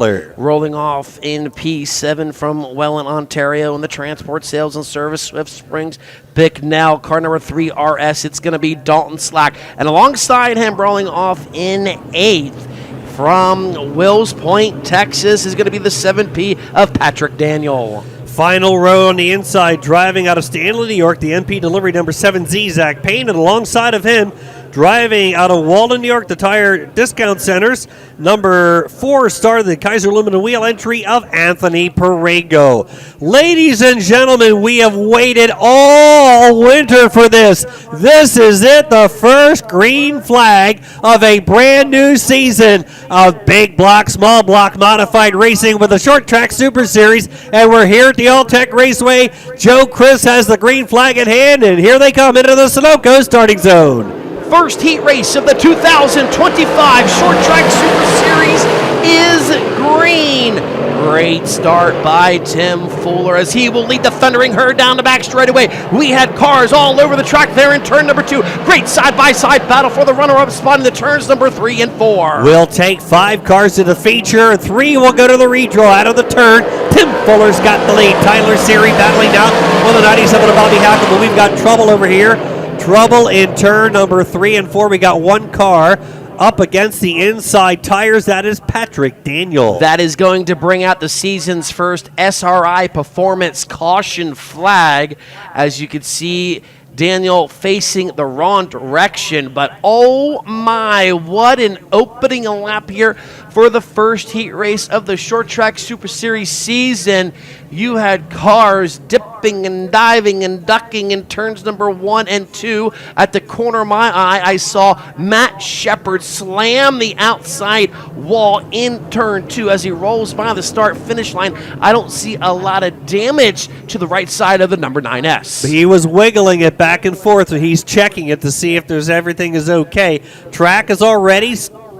Rolling off in P7 from Welland, Ontario, in the Transport Sales and Service Swift Springs Bicknell, car number 3 RS. It's going to be Dalton Slack. And alongside him, rolling off in 8th from Wills Point, Texas, is going to be the 7P of Patrick Daniel. Final row on the inside, driving out of Stanley, New York, the NP delivery number 7Z, Zach Payne, and alongside of him, driving out of Walden, New York, the Tire Discount Centers, number 4 star, the Kaiser Aluminum Wheel entry of Anthony Perego. Ladies and gentlemen, we have waited all winter for this. This is it, the first green flag of a brand new season of big block, small block modified racing with the Short Track Super Series, and we're here at the All-Tech Raceway. Joe Chris has the green flag in hand, and here they come into the Sunoco starting zone. First heat race of the 2025 Short Track Super Series is green. Great start by Tim Fuller as he will lead the thundering herd down the back straightaway. We had cars all over the track there in turn number 2. Great side-by-side battle for the runner-up spot in the turns number 3 and 4. We'll take 5 cars to the feature. 3 will go to the redraw out of the turn. Tim Fuller's got the lead. Tyler Seary battling down on the 97 of Bobby Hackle, but we've got trouble over here. Trouble in turn number 3 and 4. We got 1 car up against the inside tires. That is Patrick Daniel. That is going to bring out the season's first SRI Performance caution flag. As you can see, Daniel facing the wrong direction, but oh my, what an opening lap here for the first heat race of the Short Track Super Series season. You had cars dipping and diving and ducking in turns number 1 and 2. At the corner of my eye, I saw Matt Shepard slam the outside wall in turn 2 as he rolls by the start-finish line. I don't see a lot of damage to the right side of the number 9S. He was wiggling it back and forth, and he's checking it to see if everything is okay. Track is already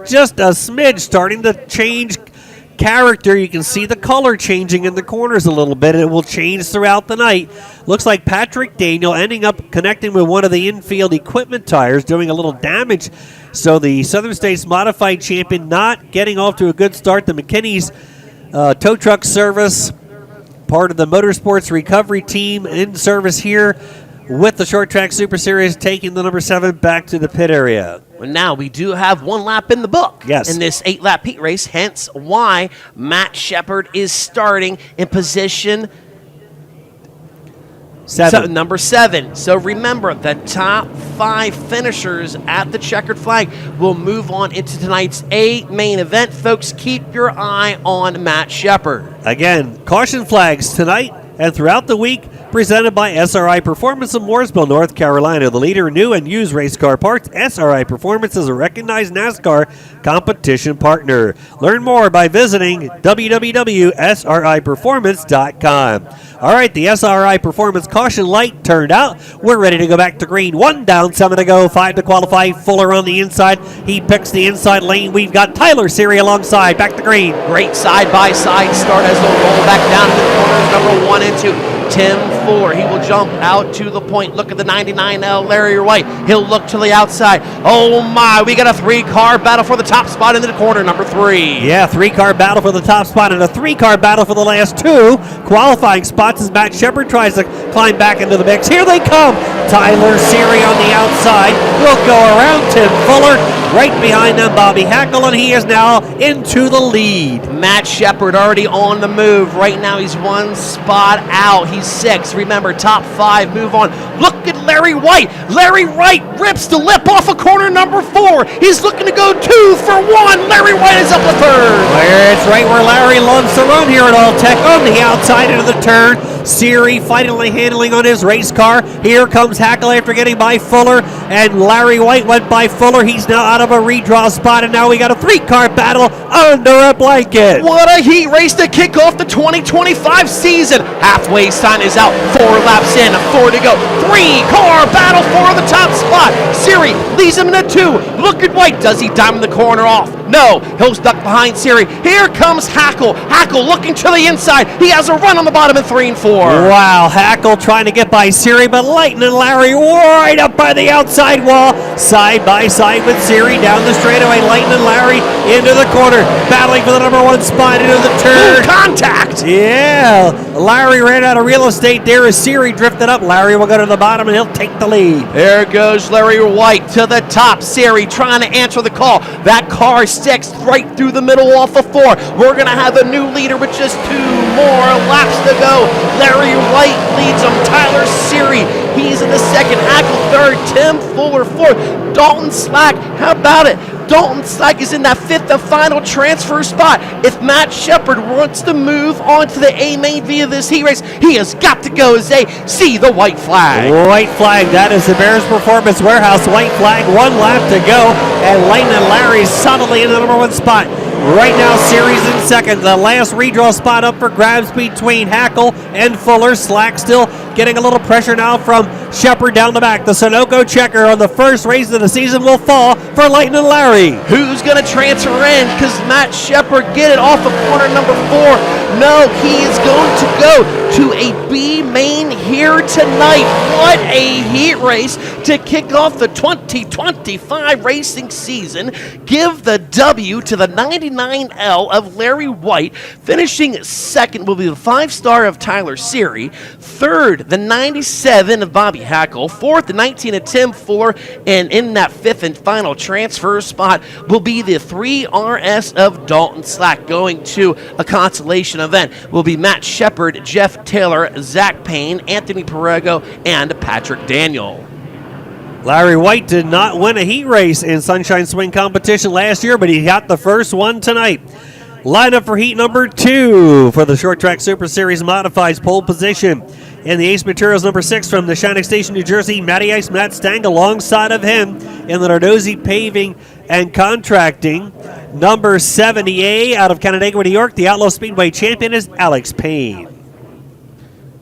just a smidge starting to change character. You can see the color changing in the corners a little bit. It will change throughout the night. Looks like Patrick Daniel ending up connecting with one of the infield equipment tires, doing a little damage. So the Southern States Modified Champion not getting off to a good start. The McKinney's tow truck service, part of the Motorsports Recovery Team in service here with the Short Track Super Series, taking the number 7 back to the pit area. Well, now we do have 1 lap in the book in this 8-lap heat race, hence why Matt Shepard is starting in position 7. Number 7. So remember, the top 5 finishers at the checkered flag will move on into tonight's main event. Folks, keep your eye on Matt Shepard. Again, caution flags tonight and throughout the week, presented by SRI Performance of Mooresville, North Carolina. The leader in new and used race car parts, SRI Performance is a recognized NASCAR competition partner. Learn more by visiting www.sriperformance.com. All right, the SRI Performance caution light turned out. We're ready to go back to green. 1 down, 7 to go, 5 to qualify. Fuller on the inside. He picks the inside lane. We've got Tyler Seary alongside. Back to green. Great side-by-side start as they'll roll back down to the corners, number 1 and 2. Tim Fuller, he will jump out to the point. Look at the 99L, Larry White. He'll look to the outside. Oh my, we got a 3-car battle for the top spot in the corner, number 3. Yeah, 3-car battle for the top spot and a 3-car battle for the last 2 qualifying spots as Matt Shepard tries to climb back into the mix. Here they come. Tyler Seary on the outside will go around Tim Fuller. Right behind them, Bobby Hackle, and he is now into the lead. Matt Shepard already on the move. Right now, he's 1 spot out. He's 6. Remember, top 5 move on. Look at Larry White. Larry White rips the lip off of corner number 4. He's looking to go 2 for 1. Larry White is up the 3rd. It's right where Larry loves to run here at All-Tech on the outside into the turn. Seary finally handling on his race car. Here comes Hackle after getting by Fuller, and Larry White went by Fuller. He's now out of a redraw spot, and now we got a 3-car battle under a blanket. What a heat race to kick off the 2025 season. Halfway sign is out. 4 laps in, 4 to go. 3-car battle for the top spot. Seary leads him in a 2. Look at White. Does he diamond the corner off? No, he'll duck behind Siri. Here comes Hackle. Hackle looking to the inside. He has a run on the bottom in 3 and 4. Wow, Hackle trying to get by Siri, but Lightning Larry right up by the outside wall. Side by side with Siri down the straightaway. Lightning Larry into the corner, battling for the number 1 spot into the turn. Contact! Yeah, Larry ran out of real estate there as Siri drifted up. Larry will go to the bottom and he'll take the lead. There goes Larry White to the top. Siri trying to answer the call. That car sticks right through the middle off of 4. We're going to have a new leader with just 2 more laps to go. Larry White leads him. Tyler Siri, he's in the second. Hackle third. Tim Fuller fourth. Dalton Slack, how about it? Dalton Slack is in that 5th and final transfer spot. If Matt Shepard wants to move on to the A main via this heat race, he has got to go as they see the white flag. White flag, that is the Bears Performance Warehouse white flag. 1 lap to go, and Lightning Larry's solidly in the number 1 spot. Right now, Siri's in second. The last redraw spot up for grabs between Hackle and Fuller. Slack still getting a little pressure now from Shepard down the back. The Sunoco checker on the first race of the season will fall for Lightning Larry. Who's going to transfer in? Because Matt Shepard get it off of corner number 4. No, he is going to go to a B main here tonight. What a heat race to kick off the 2025 racing season. Give the W to the 99L of Larry White. Finishing second will be the 5-star of Tyler Siri. Third, the 97 of Bobby Hackle. Fourth, the 19 of Tim Fuller. And in that 5th and final transfer spot will be the 3RS of Dalton Slack. Going to a consolation event will be Matt Shepard, Jeff Taylor, Zach Payne, Anthony Perrego, and Patrick Daniel. Larry White did not win a heat race in Sunshine Swing competition last year, but he got the first one tonight. Lineup for heat number 2 for the Short Track Super Series Modifieds pole position. In the Ace Materials number 6 from the Shattuck Station, New Jersey, Matty Ice, Matt Stang alongside of him. In the Nardozzi Paving and Contracting, number 70A out of Canandaigua, New York, the Outlaw Speedway champion is Alex Payne.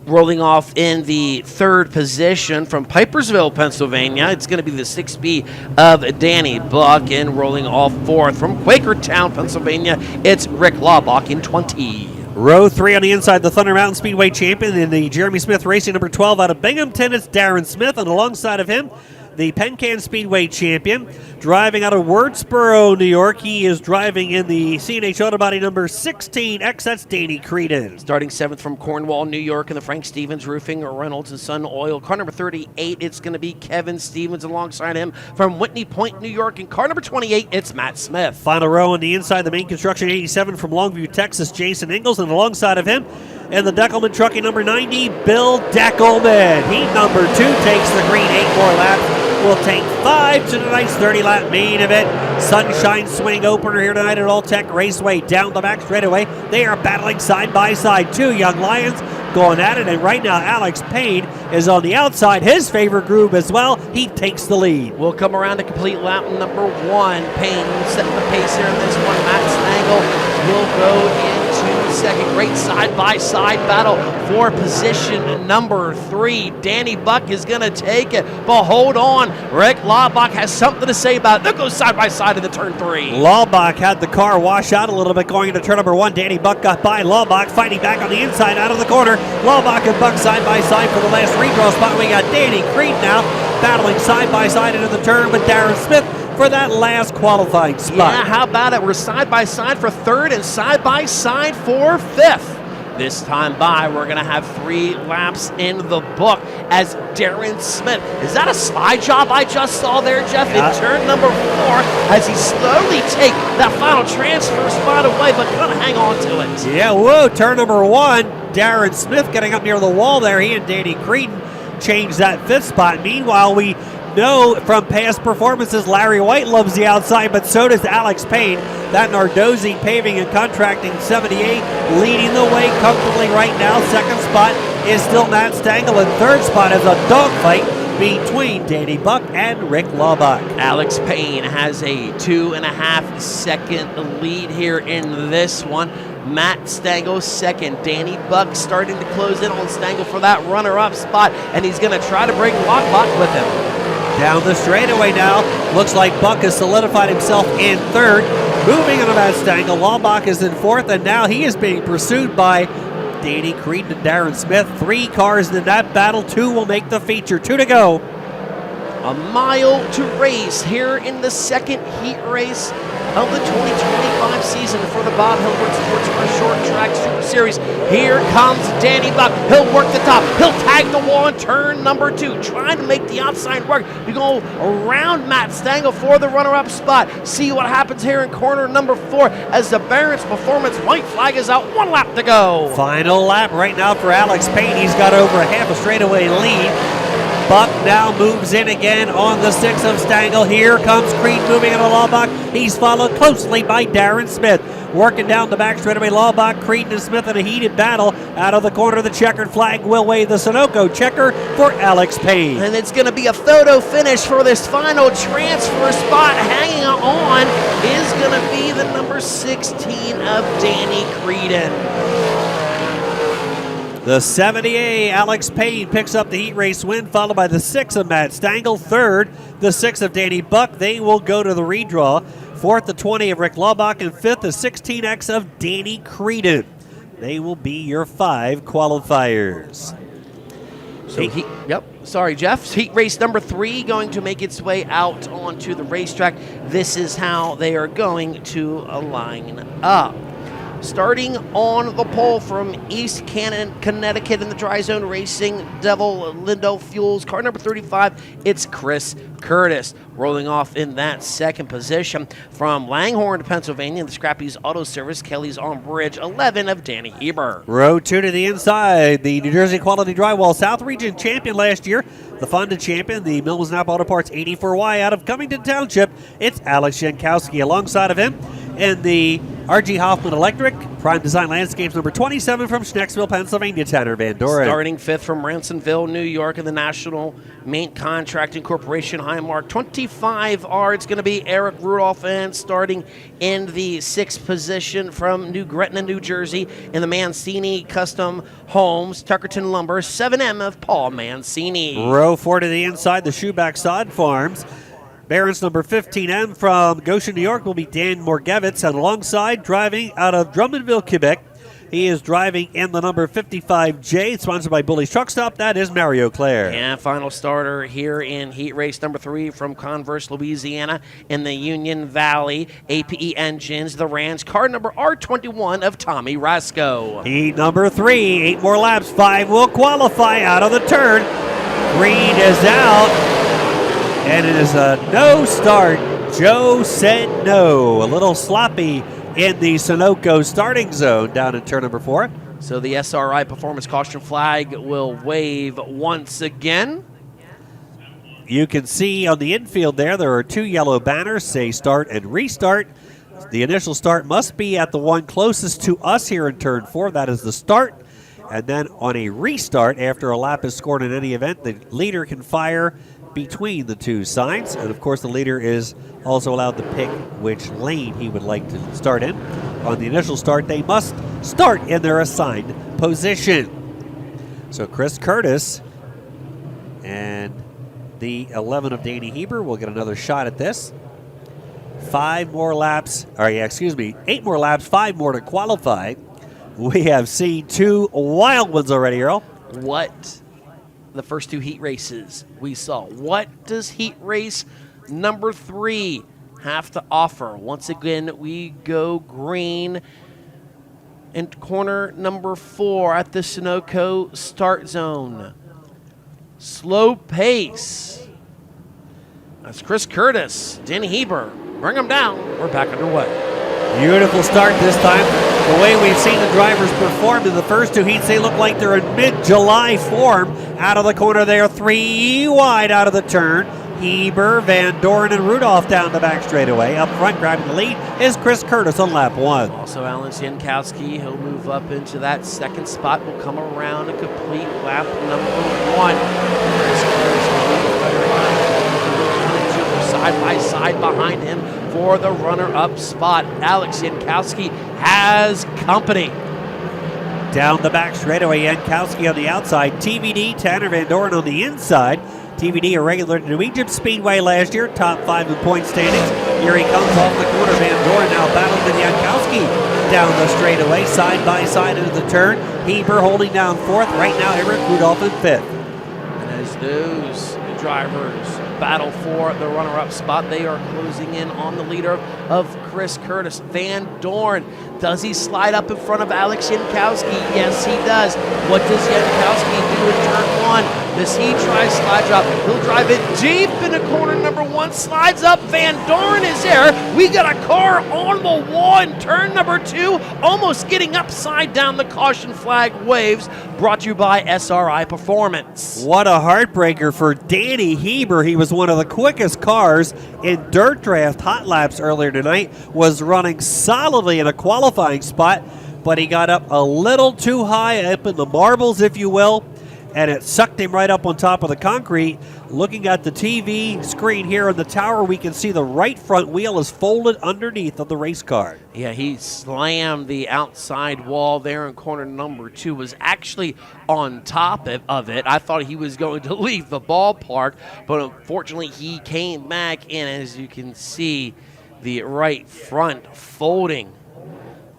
Rolling off in the 3rd position from Pipersville, Pennsylvania, it's going to be the 6B of Danny Buck. And rolling off 4th from Quakertown, Pennsylvania, it's Rick Laubach in 20. Row 3 on the inside, the Thunder Mountain Speedway champion in the Jeremy Smith Racing number 12 out of Binghamton, it's Darren Smith. And alongside of him, the Pencan Speedway champion, driving out of Wurtsboro, New York. He is driving in the C&H Autobody number 16X. That's Danny Creedon. Starting 7th from Cornwall, New York, in the Frank Stevens Roofing, Reynolds and Sun Oil. Car number 38, it's going to be Kevin Stevens alongside him from Whitney Point, New York. And car number 28, it's Matt Smith. Final row on the inside, the main construction 87 from Longview, Texas, Jason Ingalls. And alongside of him, and the Deckelman Trucking number 90, Bill Deckelman. Heat number 2 takes the green, 8 more laps. Will take 5 to tonight's 30-lap main event. Sunshine Swing opener here tonight at All-Tech Raceway. Down the back straightaway, they are battling side by side. 2 young lions going at it, and right now Alex Payne is on the outside. His favorite groove as well. He takes the lead. We'll come around to complete lap number 1. Payne setting the pace here in this one. Matt Stangle will go into second. Great side-by-side battle for position number 3. Danny Buck is going to take it, but hold on. Rick Laubach has something to say about it. They'll go side-by-side into turn 3. Laubach had the car wash out a little bit going into turn number 1. Danny Buck got by. Laubach fighting back on the inside out of the corner. Laubach and Buck side-by-side for the last redraw spot. We got Danny Creed now battling side-by-side into the turn with Darren Smith for that last qualifying spot. Yeah, how about it? We're side-by-side for 3rd and side-by-side for 5th. This time by, we're going to have 3 laps in the book as Darren Smith. Is that a slide job I just saw there, Jeff? Yeah. In turn number 4 as he slowly take that final transfer spot away, but going to hang on to it. Yeah, whoa, turn number 1. Darren Smith getting up near the wall there. He and Danny Creedon changed that 5th spot. Meanwhile, we know from past performances Larry White loves the outside, but so does Alex Payne. That Nardozzi Paving and Contracting 78 leading the way comfortably right now. 2nd spot is still Matt Stangle, and 3rd spot is a dogfight between Danny Buck and Rick Laubach. Alex Payne has a 2.5 second lead here in this one. Matt Stangle second. Danny Buck starting to close in on Stangle for that runner-up spot, and he's going to try to bring Laubach with him. Down the straightaway now. Looks like Buck has solidified himself in 3rd. moving on that Stangle. Laubach is in fourth, and now he is being pursued by Danny Creedon and Darren Smith. 3 cars in that battle. 2 will make the feature. 2 to go. A mile to race here in the second heat race of the 2025 season for the Bob Hilbert Sportsman Short Track Super Series. Here comes Danny Buck. He'll work the top. He'll tag the wall in turn number 2, trying to make the outside work to go around Matt Stangle for the runner-up spot. See what happens here in corner number 4 as the Barron's Performance white flag is out. 1 lap to go. Final lap right now for Alex Payne. He's got over half a straightaway lead. Buck now moves in again on the 6 of Stangle. Here comes Creed moving into Laubach. He's followed closely by Darren Smith. Working down the back straightaway, Laubach, Creed, and Smith in a heated battle. Out of the corner, the checkered flag will wave the Sunoco checker for Alex Payne. And it's going to be a photo finish for this final transfer spot. Hanging on is going to be the number 16 of Danny Creedon. The 70A, Alex Payne, picks up the heat race win, followed by the 6 of Matt Stangle. Third, the 6 of Danny Buck. They will go to the redraw. Fourth, the 20 of Rick Laubach. And fifth, the 16X of Danny Creedon. They will be your 5 qualifiers. Sorry, Jeff. Heat race number 3 going to make its way out onto the racetrack. This is how they are going to line up. Starting on the pole from East Cannon, Connecticut in the Dry Zone Racing Devil Lindo Fuels, car number 35, it's Chris Curtis. Rolling off in that second position from Langhorne, Pennsylvania, the Scrappy's Auto Service, Kelly's on Bridge, 11 of Danny Heber. Row 2 to the inside, the New Jersey Quality Drywall South Region champion last year, the Fonda champion, the Mills Napa Auto Parts 84Y out of Covington Township, it's Alex Jankowski. Alongside of him, and the R.G. Hoffman Electric, Prime Design Landscapes number 27 from Schnecksville, Pennsylvania, Tanner Van Doren. Starting 5th from Ransomville, New York, and the National Main Contracting Corporation Highmark 25R. It's going to be Eric Rudolph, and starting in the 6th position from New Gretna, New Jersey, in the Mancini Custom Homes, Tuckerton Lumber, 7M of Paul Mancini. Row 4 to the inside, the Shoeback Sod Farms. Barron's number 15M from Goshen, New York will be Dan Morgevitz, and alongside, driving out of Drummondville, Quebec, he is driving in the number 55J, sponsored by Bully's Truck Stop. That is Mario Claire. And final starter here in heat race number 3 from Converse, Louisiana, in the Union Valley, APE Engines, the Ranch, car number R21 of Tommy Rasco. Heat number 3, 8 more laps, 5 will qualify out of the turn. Green is out. And it is a no start. Joe said no. A little sloppy in the Sunoco starting zone down in turn number 4. So the SRI Performance Caution flag will wave once again. You can see on the infield there are 2 yellow banners, say start and restart. The initial start must be at the one closest to us here in turn 4. That is the start. And then on a restart, after a lap is scored in any event, the leader can fire between the 2 signs, and of course the leader is also allowed to pick which lane he would like to start in. On the initial start, they must start in their assigned position. So Chris Curtis and the 11 of Danny Heber will get another shot at this. 8 more laps, 5 more to qualify. We have seen 2 wild ones already, Earl. What the first 2 heat races we saw. What does heat race number 3 have to offer? Once again, we go green in corner number 4 at the Sunoco start zone. Slow pace. That's Chris Curtis, Danny Heber. Bring them down. We're back underway. Beautiful start this time. The way we've seen the drivers perform in the first 2 heats, they look like they're in mid-July form. Out of the corner, they are 3 wide out of the turn. Heber, Van Doren, and Rudolph down the back straightaway. Up front, grabbing the lead is Chris Curtis on lap 1. Also, Alan Jankowski, he'll move up into that second spot. Will come around and complete lap number 1. Chris Curtis side by side behind him for the runner-up spot. Alex Jankowski has company. Down the back straightaway, Jankowski on the outside. TVD, Tanner Van Doren on the inside. TVD, a regular at New Egypt Speedway last year, top 5 in point standings. Here he comes off the corner. Van Doren now battling with Jankowski down the straightaway, side by side into the turn. Heber holding down 4th. Right now, Eric Rudolph in 5th. And as those drivers battle for the runner-up spot, they are closing in on the leader of Chris Curtis. Van Doren, does he slide up in front of Alex Jankowski? Yes, he does. What does Jankowski do in turn 1? Does he try slide drop? He'll drive it deep into corner number 1, slides up. Van Doren is there. We got a car on the wall in turn number 2, almost getting upside down. The caution flag waves. Brought to you by SRI Performance. What a heartbreaker for Danny Heber. He was one of the quickest cars in Dirt Draft Hot Laps earlier tonight, was running solidly in a qualifying spot, but he got up a little too high up in the marbles, if you will, and it sucked him right up on top of the concrete. Looking at the TV screen here in the tower, we can see the right front wheel is folded underneath of the race car. Yeah, he slammed the outside wall there in corner number 2, was actually on top of it. I thought he was going to leave the ballpark, but unfortunately he came back in. As you can see, the right front folding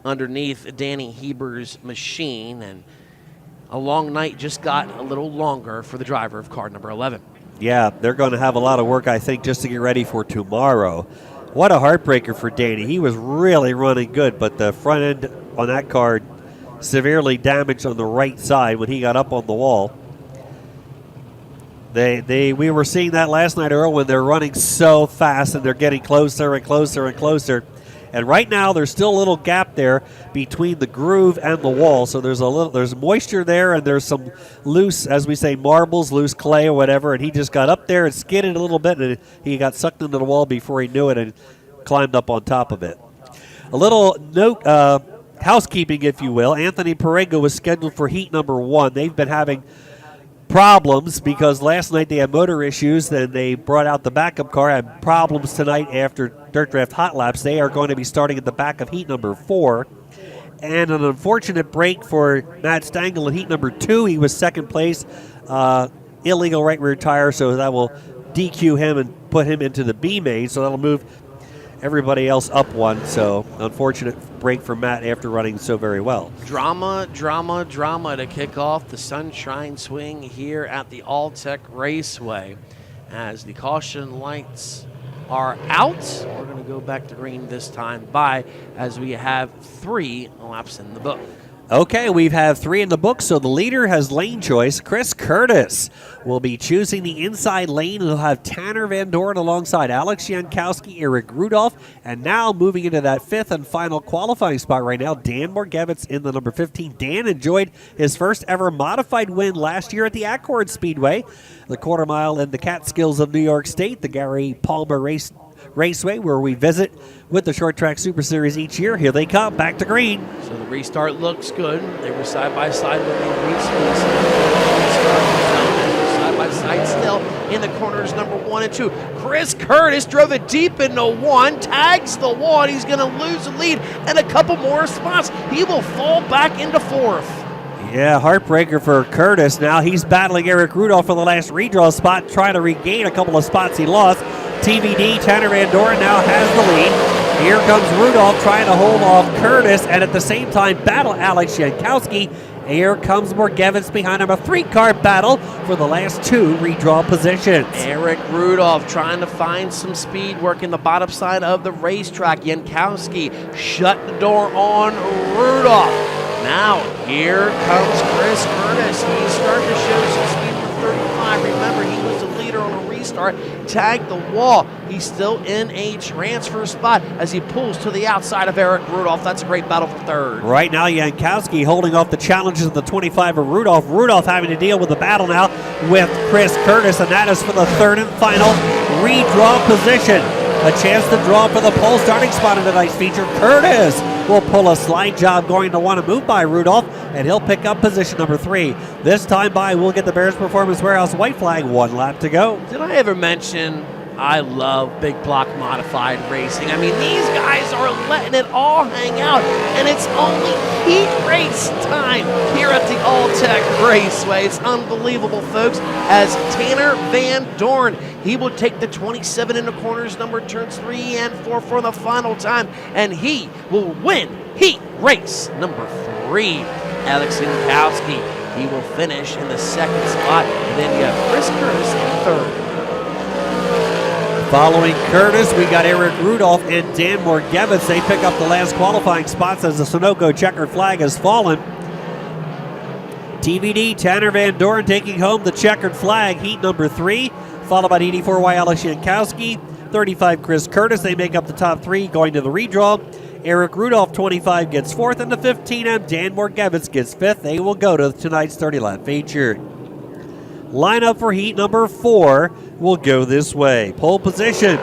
underneath Danny Heber's machine, and a long night just got a little longer for the driver of car number 11. Yeah, they're going to have a lot of work, I think, just to get ready for tomorrow. What a heartbreaker for Danny. He was really running good, but the front end on that car severely damaged on the right side when he got up on the wall. We were seeing that last night, Earl, when they're running so fast and they're getting closer and closer and closer. And right now, there's still a little gap there between the groove and the wall. So there's moisture there, and there's some loose, as we say, marbles, loose clay or whatever. And he just got up there and skidded a little bit, and he got sucked into the wall before he knew it and climbed up on top of it. A little note, housekeeping, if you will. Anthony Perego was scheduled for heat number 1. They've been having problems because last night they had motor issues. Then they brought out the backup car, had problems tonight after Dirt Draft Hot Laps. They are going to be starting at the back of heat number 4. And an unfortunate break for Matt Stangl in heat number 2. He was second place, illegal right rear tire, so that will DQ him and put him into the B main. So that'll move everybody else up 1. So unfortunate break for Matt after running so very well. Drama to kick off the Sunshine Swing here at the All-Tech Raceway. As the caution lights are out, we're going to go back to green this time as we have 3 laps in the book. Okay, we've had 3 in the book, so the leader has lane choice. Chris Curtis will be choosing the inside lane. He'll have Tanner Van Doren alongside Alex Jankowski, Eric Rudolph, and now moving into that 5th and final qualifying spot right now, Dan Morgevitz in the number 15. Dan enjoyed his first ever modified win last year at the Accord Speedway, the quarter mile in the Catskills of New York State, the Gary Palmer Raceway, where we visit with the Short Track Super Series each year. Here they come, back to green. So the restart looks good. They were side by side when they restart. Side by side still in the corners number 1 and 2. Chris Curtis drove it deep into 1, tags the wall, and he's going to lose the lead and a couple more spots. He will fall back into 4th. Yeah, heartbreaker for Curtis. Now he's battling Eric Rudolph for the last redraw spot, trying to regain a couple of spots he lost. TVD, Tanner Van Doren now has the lead. Here comes Rudolph trying to hold off Curtis, and at the same time battle Alex Jankowski. Here comes Morgevitz behind him. A 3-car battle for the last 2 redraw positions. Eric Rudolph trying to find some speed, working the bottom side of the racetrack. Jankowski shut the door on Rudolph. Now here comes Chris Curtis. He's starting to show some speed for 35. Remember, he was the leader on a restart, tagged the wall. He's still in a transfer spot as he pulls to the outside of Eric Rudolph. That's a great battle for 3rd. Right now, Jankowski holding off the challenges of the 25 of Rudolph. Rudolph having to deal with the battle now with Chris Curtis, and that is for the 3rd and final redraw position. A chance to draw for the pole starting spot in tonight's feature. Curtis will pull a slide job, going to want to move by Rudolph, and he'll pick up position number 3. This time by, we'll get the Bears Performance Warehouse white flag. 1 lap to go. Did I ever mention I love big block modified racing? I mean, these guys are letting it all hang out, and it's only heat race race time here at the All-Tech Raceway. It's unbelievable, folks, as Tanner Van Dorn, he will take the 27 into corners, number turns 3 and 4 for the final time, and he will win heat race number 3. Alex Jankowski, he will finish in the second spot, and then you have Chris Curtis in third. Following Curtis, we got Eric Rudolph and Dan Morgevitz. They pick up the last qualifying spots as the Sunoco checkered flag has fallen. TVD, Tanner Van Dorn taking home the checkered flag, heat number 3, followed by 84Y Alex Jankowski, 35 Chris Curtis. They make up the top 3 going to the redraw. Eric Rudolph, 25, gets 4th, and the 15M, Dan Morgevitz, gets 5th. They will go to tonight's 30-lap feature. Lineup for heat number 4 will go this way. Pole position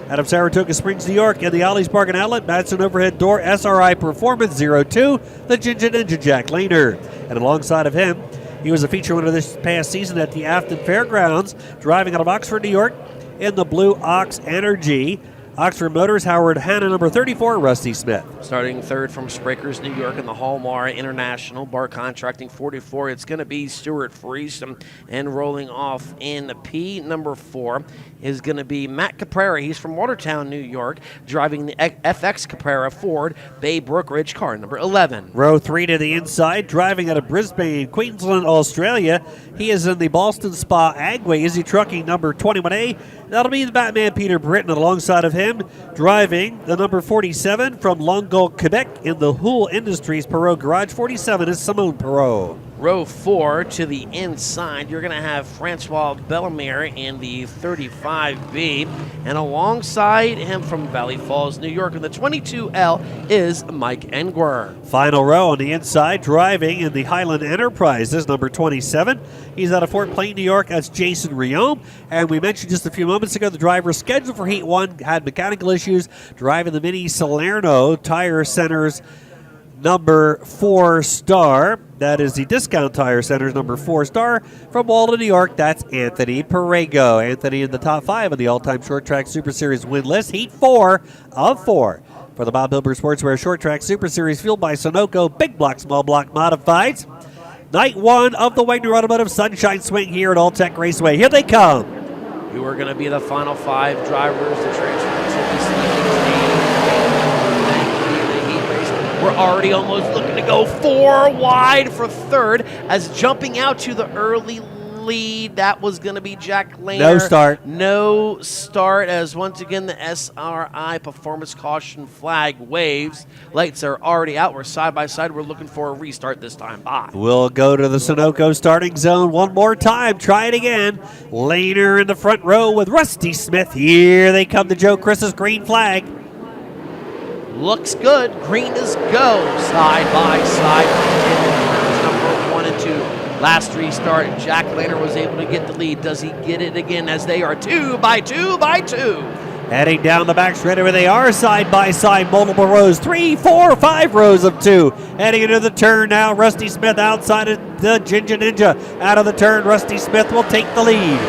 out of Saratoga Springs, New York, in the Ollie's Park and Outlet, Madison Overhead Door, SRI Performance 02, the Ginger Ninja Jack Lehner. And alongside of him, he was a feature winner this past season at the Afton Fairgrounds, driving out of Oxford, New York, in the Blue Ox Energy. Oxford Motors, Howard Hanna, number 34, Rusty Smith. Starting third from Sprakers, New York, in the Hallmar International, Bar Contracting 44. It's going to be Stuart Friesen, and rolling off in P number 4 is going to be Matt Caprara. He's from Watertown, New York, driving the FX Caprara Ford Bay Brookridge car, number 11. Row 3 to the inside, driving out of Brisbane, Queensland, Australia. He is in the Boston Spa Agway. Is he trucking number 21A? That'll be the Batman Peter Britton, and alongside of him, driving the number 47 from Longueuil, Quebec, in the Houle Industries Perot Garage. 47 is Simone Perot. Row 4 to the inside, you're going to have Francois Bellemare in the 35B, and alongside him from Valley Falls, New York, in the 22L is Mike Engwer. Final row on the inside, driving in the Highland Enterprises, number 27. He's out of Fort Plain, New York. That's Jason Riome. And we mentioned just a few moments ago, the driver scheduled for Heat 1 had mechanical issues, driving the Mini Salerno Tire Center's number 4 star. That is the Discount Tire Center's number 4 star from Walden, New York. That's Anthony Perego. Anthony in the top 5 of the all-time short track Super Series win list. Heat 4 of 4 for the Bob Hilber Sportswear Short Track Super Series, fueled by Sunoco Big Block, Small Block Modifieds. Night 1 of the Wagner Automotive Sunshine Swing here at All-Tech Raceway. Here they come. Who are going to be the final 5 drivers to transfer to the heat race. We're already almost looking to go 4 wide for third, as jumping out to the early lead, that was going to be Jack Lehner. No start. No start, as once again the SRI Performance Caution flag waves. Lights are already out. We're side by side. We're looking for a restart this time. Bye. We'll go to the Sunoco starting zone one more time. Try it again. Lehner in the front row with Rusty Smith. Here they come to Joe Chris's green flag. Looks good. Green is go. Side by side. Number 1 and 2. Last restart, Jack Lehner was able to get the lead. Does he get it again, as they are 2 by 2 by 2? Heading down the back straightaway, they are side by side, multiple rows, 3, 4, 5 rows of 2. Heading into the turn now, Rusty Smith outside of the Ginger Ninja. Out of the turn, Rusty Smith will take the lead.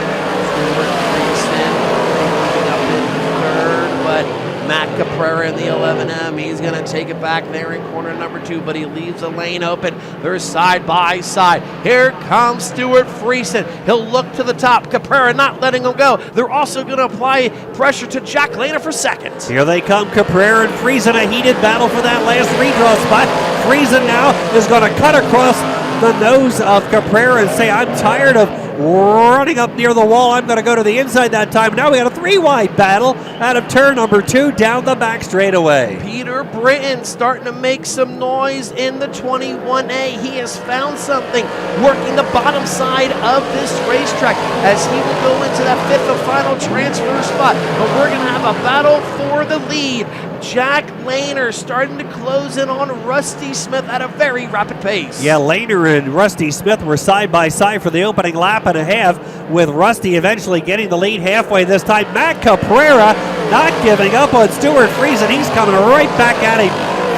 Matt Caprara in the 11M. He's going to take it back there in corner number 2, but he leaves a lane open. They're side by side. Here comes Stuart Friesen. He'll look to the top. Caprara not letting him go. They're also going to apply pressure to Jack Lehner for second. Here they come, Caprara and Friesen. A heated battle for that last redraw spot. Friesen now is going to cut across the nose of Caprara and say, I'm tired of running up near the wall. I'm going to go to the inside that time. Now we got a 3-wide battle out of turn number 2 down the back straightaway. Peter Britton starting to make some noise in the 21A. He has found something, working the bottom side of this racetrack, as he will go into that 5th and final transfer spot. But we're going to have a battle for the lead. Jack Lehner starting to close in on Rusty Smith at a very rapid pace. Yeah, Lehner and Rusty Smith were side by side for the opening lap and a half, with Rusty eventually getting the lead halfway this time. Matt Caprara not giving up on Stuart Friesen. He's coming right back at him.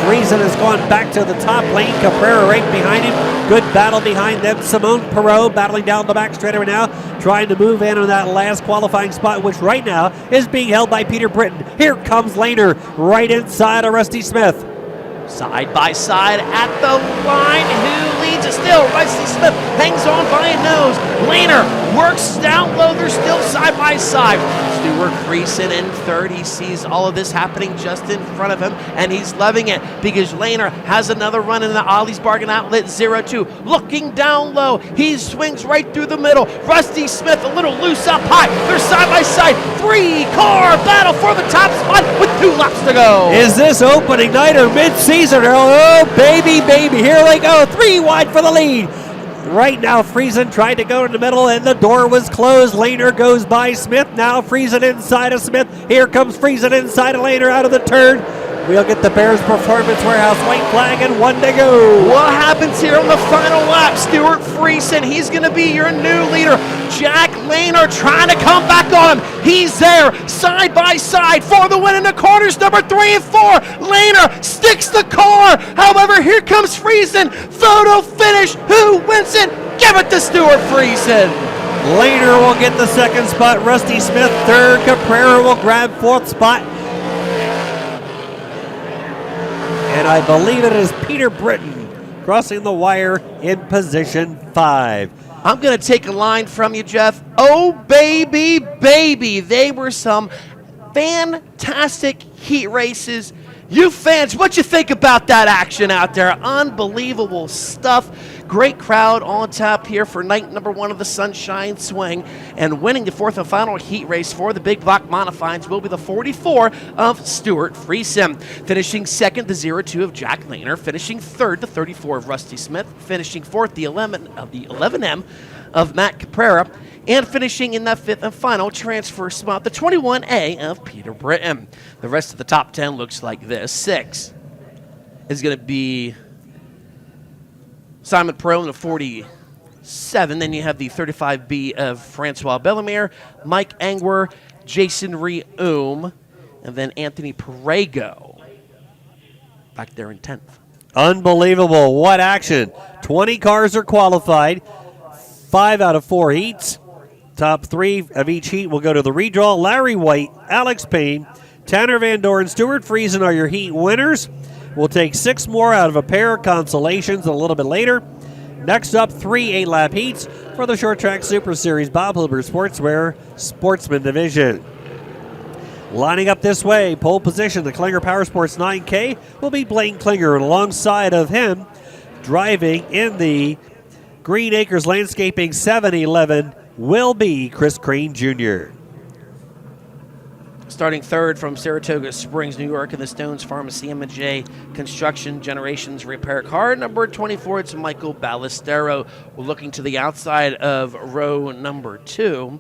Friesen has gone back to the top lane. Caprara right behind him. Good battle behind them. Simone Perot battling down the back straightaway now, trying to move in on that last qualifying spot, which right now is being held by Peter Britton. Here comes Lehner right inside of Rusty Smith. Side by side at the line. still. Raceway Smith hangs on by a nose. Lehner works down low. They're still side by side. Stuart Friesen in third. He sees all of this happening just in front of him, and he's loving it because Lehner has another run in the Ollie's Bargain Outlet 0-2. Looking down low, he swings right through the middle. Rusty Smith a little loose up high. They're side by side. 3-car battle for the top spot with 2 laps to go. Is this opening night or mid-season? Oh, baby, here they go. 3 wide for the lead. Right now, Friesen tried to go in the middle, and the door was closed. Lehner goes by Smith. Now Friesen inside of Smith. Here comes Friesen inside of Lehner out of the turn. We'll get the Bears Performance Warehouse white flag and 1 to go. What happens here on the final lap? Stuart Friesen, he's going to be your new leader. Jack Lehner trying to come back on him. He's there, side by side for the win in the corners, number 3 and 4. Lehner sticks the car. However, here comes Friesen. Photo finish. Who wins it? Give it to Stuart Friesen. Lehner will get the 2nd spot. Rusty Smith 3rd. Caprera will grab 4th spot. And I believe it is Peter Britton crossing the wire in position 5. I'm going to take a line from you, Jeff. Oh, baby. They were some fantastic heat races. You fans, what you think about that action out there? Unbelievable stuff. Great crowd on tap here for night number 1 of the Sunshine Swing. And winning the 4th and final heat race for the Big Block Modifieds will be the 44 of Stuart Friesen. Finishing 2nd, the 0-2 of Jack Lehner. Finishing 3rd, the 34 of Rusty Smith. Finishing 4th, the 11M of Matt Caprera. And finishing in that 5th and final transfer spot, the 21A of Peter Britton. The rest of the top 10 looks like this. 6 is going to be Simon Perot in the 47. Then you have the 35B of Francois Bellemare, Mike Angwer, Jason Reum, and then Anthony Perego back there in 10th. Unbelievable. What action. 20 cars are qualified. 5 out of 4 heats. Top 3 of each heat will go to the redraw. Larry White, Alex Payne, Tanner Van Doren, Stuart Friesen are your heat winners. We'll take 6 more out of a pair of consolations a little bit later. Next up, 3 8-lap heats for the Short Track Super Series Bob Hilber Sportswear Sportsman Division. Lining up this way, pole position, the Klinger Power Sports 9K will be Blaine Klinger, and alongside of him, driving in the Green Acres Landscaping 711 will be Chris Crane Jr. Starting 3rd from Saratoga Springs, New York, in the Stones Pharmacy M&J Construction Generations Repair Car. Number 24, it's Michael Ballestero. We're looking to the outside of row number 2.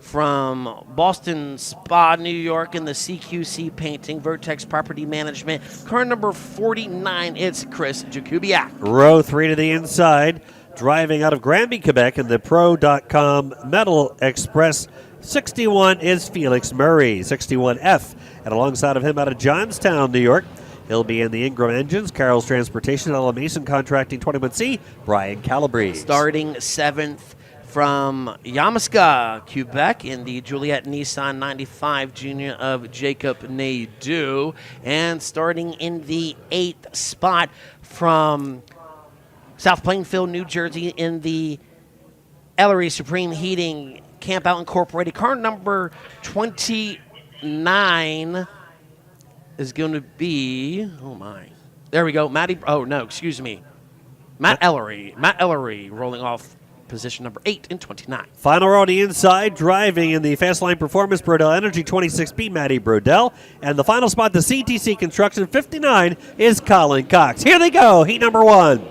From Boston Spa, New York, in the CQC Painting, Vertex Property Management. Car number 49, it's Chris Jakubiak. Row 3 to the inside. Driving out of Granby, Quebec, in the Pro.com Metal Express 61 is Felix Murray, 61F. And alongside of him out of Johnstown, New York, he'll be in the Ingram Engines, Carroll's Transportation, Ella Mason Contracting 21C, Brian Calabrese. Starting 7th from Yamaska, Quebec, in the Juliette Nissan 95 Junior of Jacob Nadeau. And starting in the 8th spot from South Plainfield, New Jersey, in the Ellery Supreme Heating Camp Out Incorporated. Car number 29 is going to be, there we go, Matt Ellery. Matt Ellery rolling off position number 8 in 29. Final row on the inside, driving in the Fastline Performance Brodell Energy 26B, Matty Brodell. And the final spot, the CTC Construction 59, is Colin Cox. Here they go, heat number 1.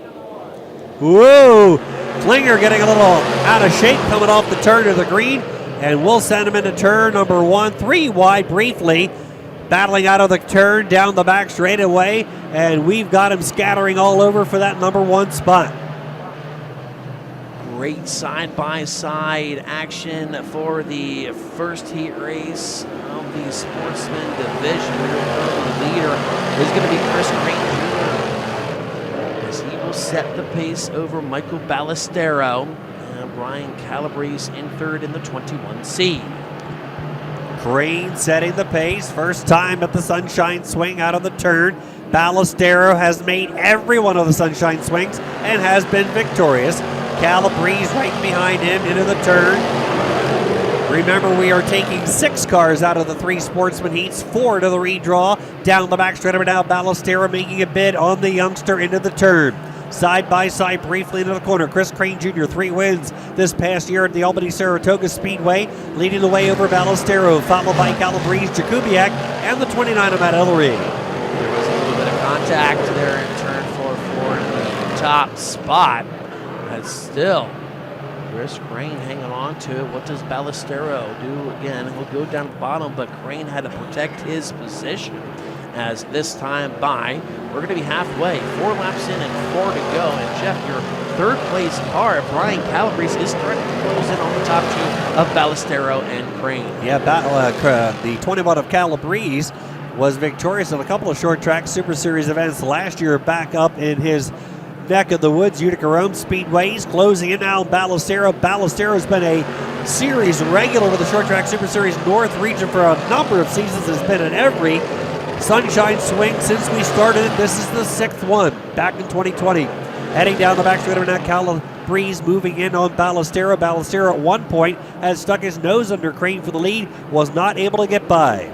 Whoa! Klinger getting a little out of shape coming off the turn to the green, and we'll send him into turn number 1, 3 wide briefly, battling out of the turn down the back straightaway, and we've got him scattering all over for that number 1 spot. Great side-by-side action for the first heat race of the Sportsman Division. The leader is going to be Chris Crane Jr. as he will set the pace over Michael Ballestero and Brian Calabrese in 3rd in the 21C. Crane setting the pace. First time at the Sunshine Swing out of the turn. Ballestero has made every one of the Sunshine Swings and has been victorious. Calabrese right behind him into the turn. Remember, we are taking 6 cars out of the 3 Sportsman heats, 4 to the redraw. Down the backstretch of it now, Ballestero making a bid on the youngster into the turn. Side by side, briefly into the corner. Chris Crane Jr., 3 wins this past year at the Albany-Saratoga Speedway, leading the way over Ballestero, followed by Calabrese, Jakubiak, and the 29 of Matt Ellery. There was a little bit of contact there in turn 4 in the top spot, but still, Chris Crane hanging on to it. What does Ballestero do again? He'll go down to the bottom, but Crane had to protect his position. As this time by, we're going to be halfway, 4 laps in and 4 to go. And Jeff, your third place car, Brian Calabrese, is starting to close in on the top 2 of Ballestero and Crane. Yeah, the 21 of Calabrese was victorious in a couple of short track Super Series events last year, back up in his neck of the woods, Utica Rome Speedways. Closing in now, Ballestero. Ballestero's been a series regular with the short track Super Series North region for a number of seasons. Has been in every Sunshine Swing since we started. This is the 6th one back in 2020. Heading down the back straight of now, Calabrese moving in on Ballestero. Ballestero at one point has stuck his nose under Crane for the lead, was not able to get by.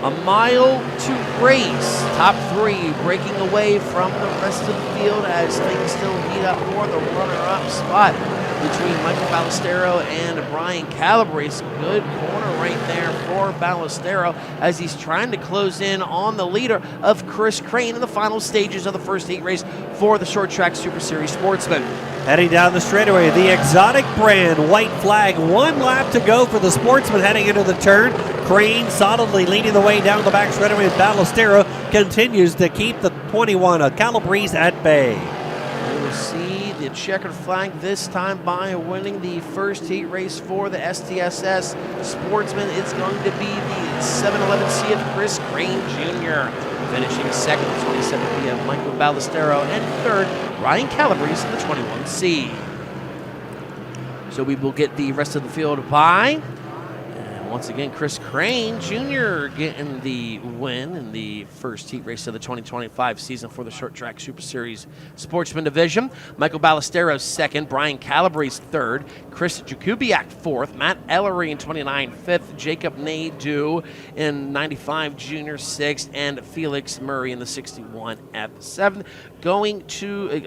A mile to race. Top 3 breaking away from the rest of the field as things still heat up for the runner-up spot between Michael Ballestero and Brian Calabrese. Good corner right there for Ballestero as he's trying to close in on the leader of Chris Crane in the final stages of the first heat race for the Short Track Super Series Sportsman. Heading down the straightaway, the exotic brand white flag. 1 lap to go for the Sportsman heading into the turn. Crane solidly leading the way down the back straightaway as Ballestero continues to keep the 21 of Calabrese at bay. We will see the checkered flag this time by winning the first heat race for the STSS Sportsman. It's going to be the 711C of Chris Crane Jr. Finishing second, the 27B of Michael Ballestero, and third, Ryan Calabrese in the 21C. So we will get the rest of the field by. Once again, Chris Crane Jr. getting the win in the first heat race of the 2025 season for the Short Track Super Series Sportsman Division. Michael Ballestero second, Brian Calabrese third, Chris Jakubiak fourth, Matt Ellery in 29 fifth, Jacob Nadeau in 95 junior sixth, and Felix Murray in the 61 F seventh. Going to,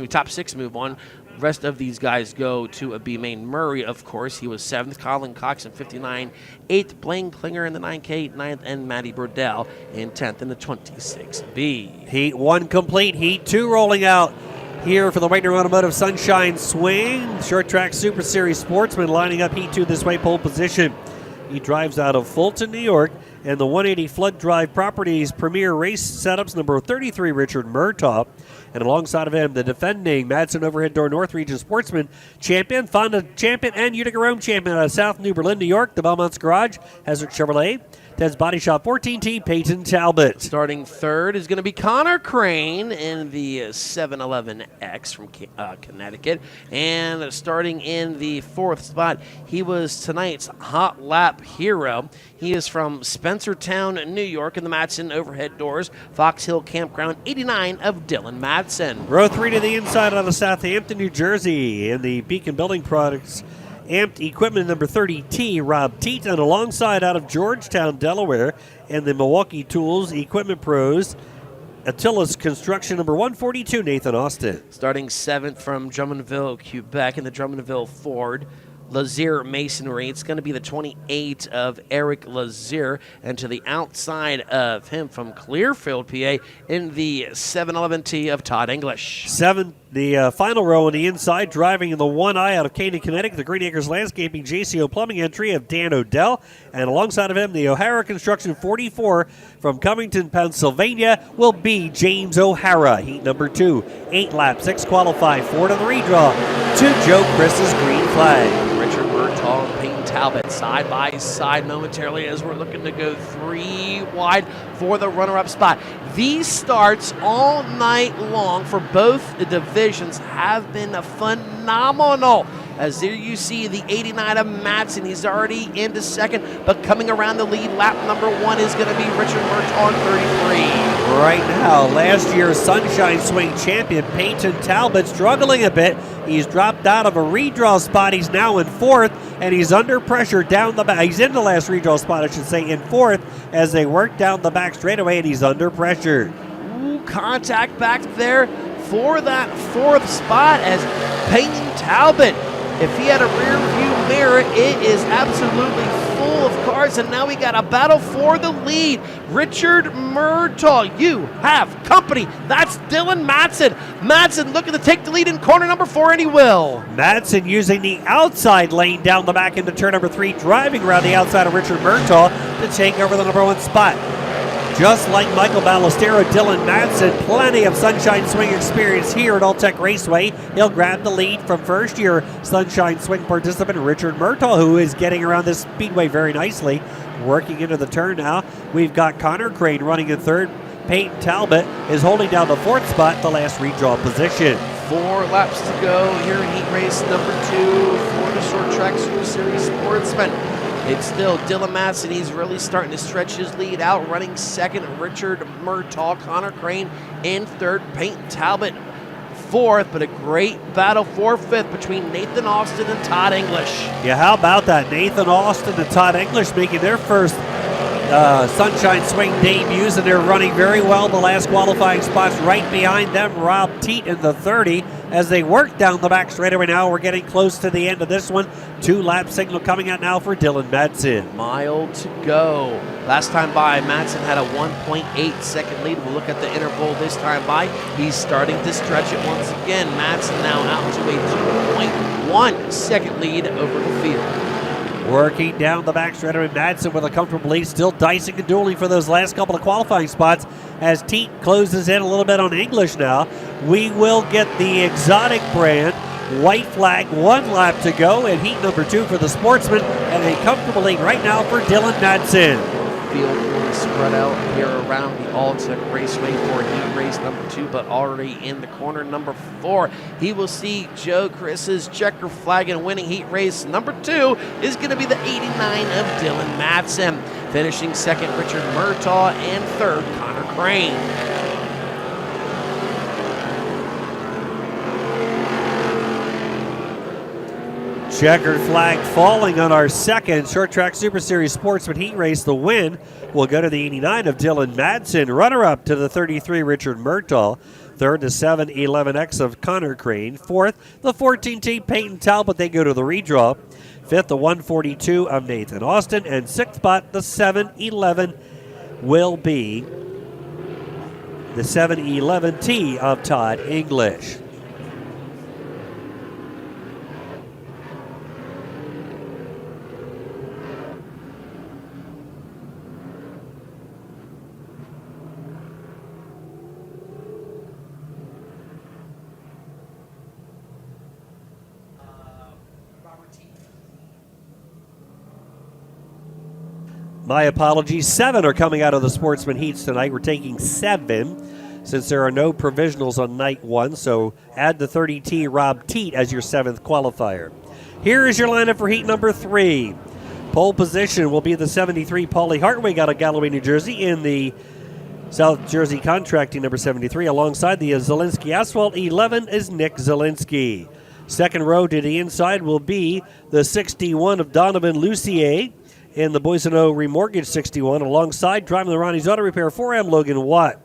top 6 move on. Rest of these guys go to a B main. Murray, of course, he was 7th. Colin Cox in 59, 8th. Blaine Klinger in the 9K, 9th, and Matty Burdell in 10th in the 26B. Heat 1 complete. Heat 2 rolling out here for the Wagner Automotive Sunshine Swing. Short Track Super Series Sportsman lining up Heat 2 this way, pole position. He drives out of Fulton, New York, and the 180 Flood Drive Properties Premier Race Setups, number 33, Richard Murtaugh. And alongside of him, the defending Madsen Overhead Door North Region Sportsman Champion, Fonda Champion, and Utica Rome Champion out of South New Berlin, New York, the Belmont's Garage, Hazard Chevrolet, Ted's Body Shop 14T, Peyton Talbot. Starting third is going to be Connor Crane in the 711X from Connecticut. And starting in the 4th spot, he was tonight's Hot Lap hero. He is from Spencertown, New York, in the Madsen Overhead Doors, Fox Hill Campground, 89 of Dylan Madsen. Row 3 to the inside out of Southampton, New Jersey, in the Beacon Building Products Amped Equipment number 30T, Rob Teton, alongside out of Georgetown, Delaware, and the Milwaukee Tools Equipment Pros, Attila's Construction number 142, Nathan Austin. Starting 7th from Drummondville, Quebec, in the Drummondville Ford, Lazier Masonry. It's going to be the 28 of Eric Lazier, and to the outside of him from Clearfield, PA, in the 711T of Todd English. The final row on the inside, driving in the 1I out of Canaan, Connecticut, the Green Acres Landscaping JCO Plumbing entry of Dan Odell. And alongside of him, the O'Hara Construction 44 from Covington, Pennsylvania, will be James O'Hara. Heat number 2, 8 laps, 6 qualify, 4 to the redraw, to Joe Chris's green flag. Richard Murtaugh and Peyton Talbot side by side momentarily as we're looking to go 3 wide for the runner-up spot. These starts all night long for both the divisions have been phenomenal as there you see the 89 of Madsen. He's already into second, but coming around the lead, lap number 1 is going to be Richard Murtaugh on 33. Right now, last year's Sunshine Swing champion Peyton Talbot struggling a bit. He's dropped out of a redraw spot. He's now in 4th, and he's under pressure down the back. He's in the last redraw spot, I should say, in 4th as they work down the back straightaway, and he's under pressure. Ooh, contact back there for that 4th spot as Peyton Talbot, if he had a rear view mirror, it is absolutely full of cars, and now we got a battle for the lead. Richard Murtaugh, you have company. That's Dylan Madsen. Madsen looking to take the lead in corner number 4, and he will. Madsen using the outside lane down the back into turn number 3, driving around the outside of Richard Murtaugh to take over the number 1 spot. Just like Michael Ballestero, Dylan Madsen, plenty of Sunshine Swing experience here at Alltech Raceway. He'll grab the lead from first-year Sunshine Swing participant Richard Murtaugh, who is getting around this speedway very nicely. Working into the turn now, we've got Connor Crane running in 3rd. Peyton Talbot is holding down the 4th spot, the last redraw position. 4 laps to go here in heat race number 2 for the Short Track Super Series Sportsman. It's still Dylan Madsen. He's really starting to stretch his lead out. Running 2nd, Richard Murtaugh. Connor Crane in 3rd. Peyton Talbot 4th, but a great battle for 5th between Nathan Austin and Todd English. Yeah, how about that? Nathan Austin and Todd English making their first Sunshine Swing debuts, and they're running very well. The last qualifying spots right behind them. Rob Teat in the 30 as they work down the back straightaway. Now we're getting close to the end of this one. 2-lap signal coming out now for Dylan Madsen. Mile to go. Last time by, Madsen had a 1.8 second lead. We'll look at the interval this time by. He's starting to stretch it once again. Madsen now out to a 2.1 second lead over the field. Working down the back straightaway, Madsen with a comfortable lead, still dicing and dueling for those last couple of qualifying spots as Teat closes in a little bit on English now. We will get the exotic brand white flag, 1 lap to go in heat number 2 for the Sportsman, and a comfortable lead right now for Dylan Madsen. Field really spread out here around the Alltech Raceway for heat race number 2, but already in the corner number 4. He will see Joe Chris's checker flag, and winning heat race number 2 is going to be the 89 of Dylan Madsen. Finishing 2nd, Richard Murtaugh, and 3rd, Connor Crane. Checkered flag falling on our 2nd Short Track Super Series Sportsman heat race. The win will go to the 89 of Dylan Madsen. Runner-up to the 33, Richard Murtaugh. 3rd, the 711X of Connor Crane. 4th, the 14T Peyton Talbot. They go to the redraw. 5th, the 142 of Nathan Austin. And 6th spot, the 711 will be the 711T of Todd English. My apologies. 7 are coming out of the Sportsman heats tonight. We're taking 7 since there are no provisionals on night 1. So add the 30T Rob Teat as your 7th qualifier. Here is your lineup for heat number 3. Pole position will be the 73 Paulie Hartwig out of Galloway, New Jersey in the South Jersey Contracting number 73. Alongside the Zielinski Asphalt 11 is Nick Zielinski. Second row to the inside will be the 61 of Donovan Lucier in the Boiseau Remortgage 61, alongside driving the Ronnie's Auto Repair 4M Logan Watt.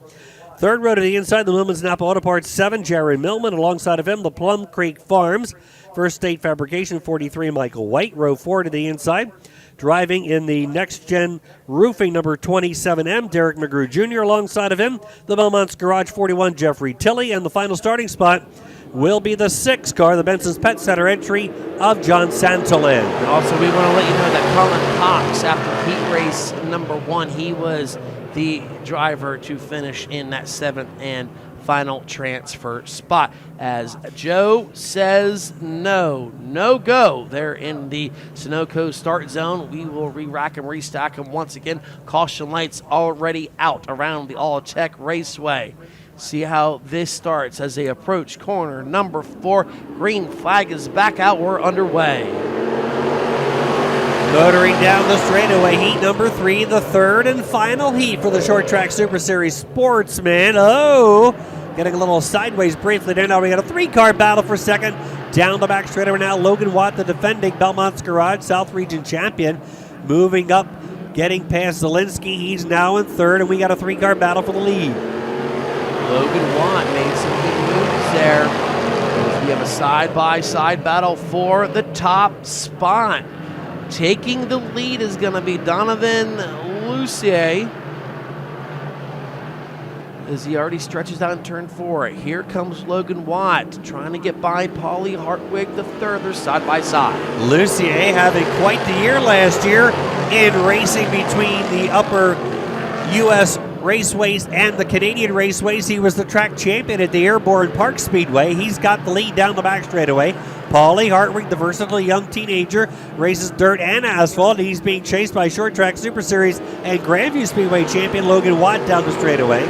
Third row to the inside, the Millman's Napa Auto Parts 7, Jared Millman. Alongside of him, the Plum Creek Farms First State Fabrication 43, Michael White. Row 4 to the inside, driving in the Next Gen Roofing number 27M, Derek McGrew Jr. Alongside of him, the Belmont's Garage 41, Jeffrey Tilley. And the final starting spot will be the 6 car, the Benson's Pet Center entry of John Santolin. And also, we want to let you know that Colin Cox, after heat race number 1, he was the driver to finish in that 7th and final transfer spot. As Joe says no go there in the Sunoco start zone. We will re-rack and restack them once again. Caution lights already out around the Alltech Raceway. See how this starts as they approach corner number 4. Green flag is back out. We're underway. Motoring down the straightaway, heat number 3, the third and final heat for the Short Track Super Series Sportsman. Oh, getting a little sideways briefly there. Now we got a 3-car battle for second. Down the back straightaway now, Logan Watt, the defending Belmont's Garage South Region champion. Moving up, getting past Zielinski. He's now in third, and we got a 3-car battle for the lead. Logan Watt made some good moves there. We have a side-by-side battle for the top spot. Taking the lead is going to be Donovan Lucier, as he already stretches out in turn 4. Here comes Logan Watt trying to get by Paulie Hartwig the third. They're side by side. Lucier having quite the year last year in racing between the upper U.S. raceways and the Canadian raceways. He was the track champion at the Airborne Park Speedway. He's got the lead down the back straightaway. Paulie Hartwig, the versatile young teenager, races dirt and asphalt. He's being chased by Short Track Super Series and Grandview Speedway champion Logan Watt down the straightaway.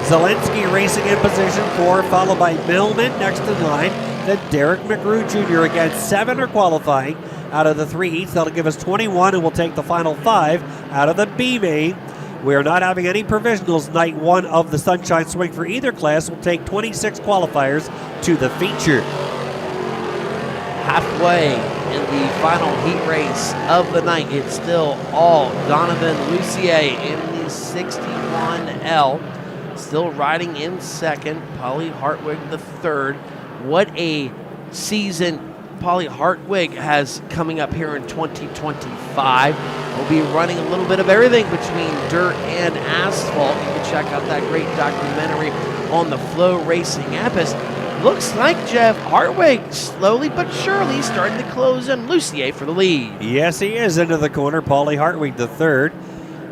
Zielinski racing in position 4, followed by Millman next in line. Then Derek McGrew Jr. again. 7 are qualifying out of the 3 heats. That'll give us 21, and we'll take the final 5 out of the B main. We are not having any provisionals night 1 of the Sunshine Swing for either class. We'll take 26 qualifiers to the feature. Halfway in the final heat race of the night, it's still all Donovan Lucier in the 61L. Still riding in second, Paulie Hartwig the third. What a season Paulie Hartwig has coming up here in 2025. We'll be running a little bit of everything between dirt and asphalt. You can check out that great documentary on the FloRacing app. Looks like Jeff Hartwig slowly but surely starting to close in. Lucier for the lead. Yes, he is into the corner. Paulie Hartwig the third.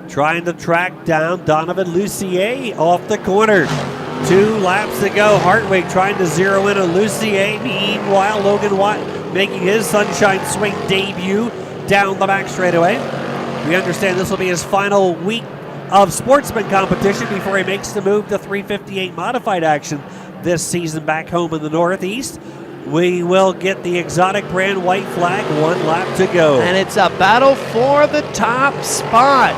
Trying to track down Donovan Lucier off the corner. 2 laps to go. Hartwig trying to zero in on Lucier. Meanwhile, Logan Watt making his Sunshine Swing debut down the back straightaway. We understand this will be his final week of Sportsman competition before he makes the move to 358 modified action this season back home in the Northeast. We will get the exotic brand white flag. 1 lap to go. And it's a battle for the top spot.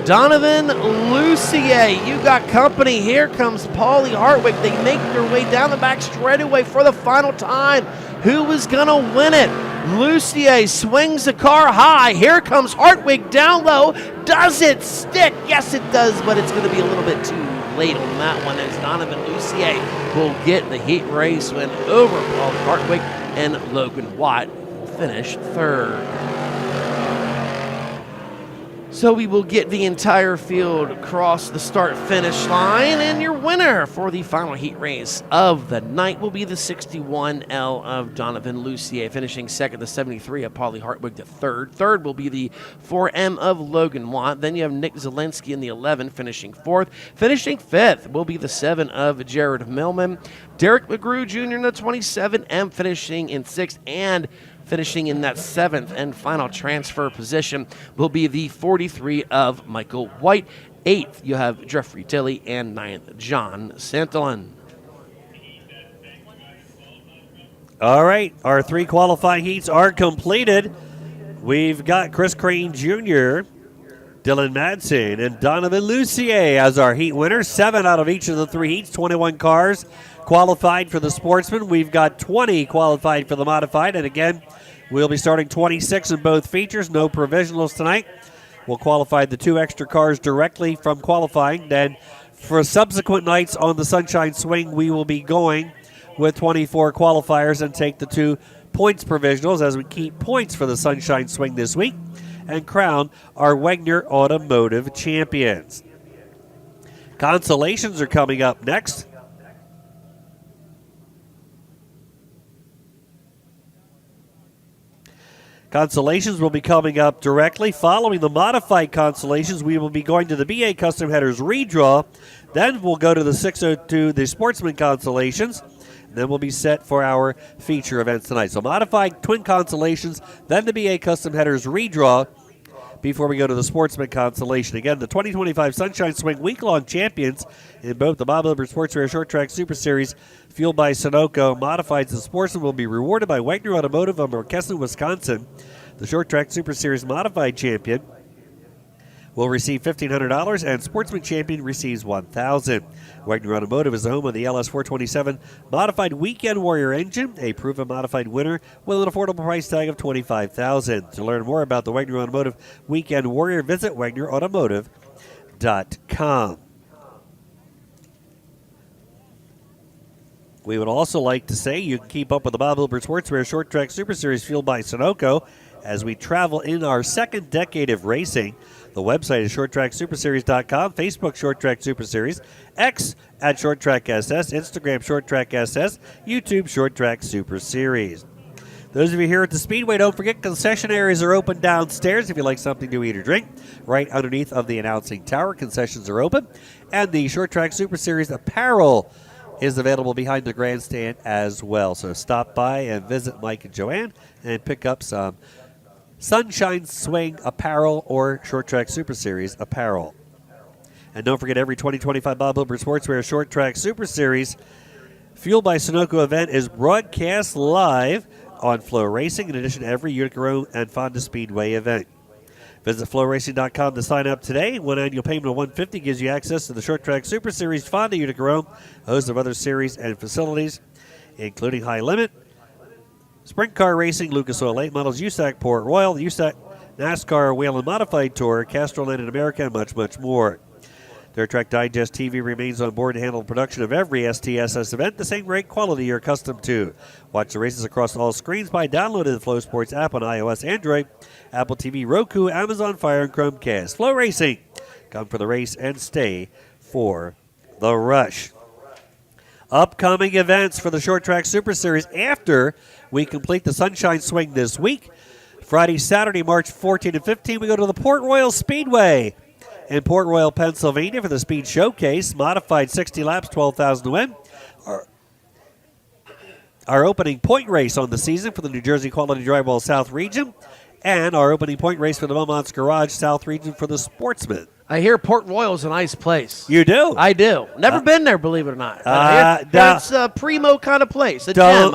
Donovan Lucier, you got company. Here comes Paulie Hartwig. They make their way down the back straightaway for the final time. Who is going to win it? Lucier swings the car high. Here comes Hartwig down low. Does it stick? Yes, it does, but it's going to be a little bit too late on that one, as Donovan Lucier will get the heat race win over Paulie Hartwig, and Logan Watt will finish third. So we will get the entire field across the start-finish line, and your winner for the final heat race of the night will be the 61L of Donovan Lucier, finishing second, the 73 of Paulie Hartwig the third. Third will be the 4M of Logan Watt. Then you have Nick Zielinski in the 11, finishing fourth. Finishing fifth will be the 7 of Jared Millman. Derek McGrew Jr. in the 27M, finishing in sixth, and finishing in that 7th and final transfer position will be the 43 of Michael White. 8th, you have Jeffrey Tilley, and 9th, John Santolin. All right, our 3 qualifying heats are completed. We've got Chris Crane Jr., Dylan Madsen, and Donovan Lucier as our heat winners. 7 out of each of the 3 heats, 21 cars qualified for the Sportsman. We've got 20 qualified for the Modified, and again, we'll be starting 26 in both features. No provisionals tonight. We'll qualify the 2 extra cars directly from qualifying. Then for subsequent nights on the Sunshine Swing, we will be going with 24 qualifiers and take the 2 points provisionals as we keep points for the Sunshine Swing this week and crown our Wegner Automotive champions. Consolations are coming up next. Consolations will be coming up directly. Following the modified consolations, we will be going to the BA Custom Headers redraw. Then we'll go to the 602, the Sportsman consolations. And then we'll be set for our feature events tonight. So modified twin consolations, then the BA Custom Headers redraw. before we go to the Sportsman consolation. Again, the 2025 Sunshine Swing week-long champions in both the Bob Hilbert Sportswear Short Track Super Series, fueled by Sunoco Modifieds, and Sportsman will be rewarded by Wagner Automotive of Marquesson, Wisconsin. The Short Track Super Series Modified champion will receive $1,500, and Sportsman champion receives $1,000. Wagner Automotive is the home of the LS427 Modified Weekend Warrior engine, a proven modified winner with an affordable price tag of $25,000. To learn more about the Wagner Automotive Weekend Warrior, visit WagnerAutomotive.com. We would also like to say you can keep up with the Bob Hilbert Sportswear Short Track Super Series fueled by Sunoco as we travel in our second decade of racing. The website is shorttracksuperseries.com, Facebook Short Track Super Series, X at Short Track SS, Instagram Short Track SS, YouTube Short Track Super Series. Those of you here at the Speedway, don't forget concession areas are open downstairs if you like something to eat or drink. Right underneath of the announcing tower, concessions are open. And the Short Track Super Series apparel is available behind the grandstand as well. So stop by and visit Mike and Joanne and pick up some Sunshine Swing apparel or Short Track Super Series apparel. And don't forget, every 2025 Bob Hilbert Sportswear Short Track Super Series Fueled by Sunoco event is broadcast live on FloRacing in addition to every Utica Rome and Fonda Speedway event. Visit FloRacing.com to sign up today. One annual payment of $150 gives you access to the Short Track Super Series, Fonda, Utica Rome, a host of other series and facilities, including High Limit, Sprint Car Racing, Lucas Oil 8 Models, USAC Port Royal, the USAC NASCAR Whelen Modified Tour, Castrol in America, and much, much more. Dirt Track Digest TV remains on board to handle the production of every STSS event, the same great quality you're accustomed to. Watch the races across all screens by downloading the Flow Sports app on iOS, Android, Apple TV, Roku, Amazon Fire, and Chromecast. Flow Racing. Come for the race and stay for the rush. Upcoming events for the Short Track Super Series after we complete the Sunshine Swing this week. Friday, Saturday, March 14 and 15, we go to the Port Royal Speedway in Port Royal, Pennsylvania for the Speed Showcase. Modified 60 laps, 12,000 to win. Our opening point race on the season for the New Jersey Quality Drywall South Region. And our opening point race for the Beaumont's Garage South Region for the Sportsman. I hear Port Royal's a nice place. You do? I do. Never been there, believe it or not. It's a primo kind of place. A gem.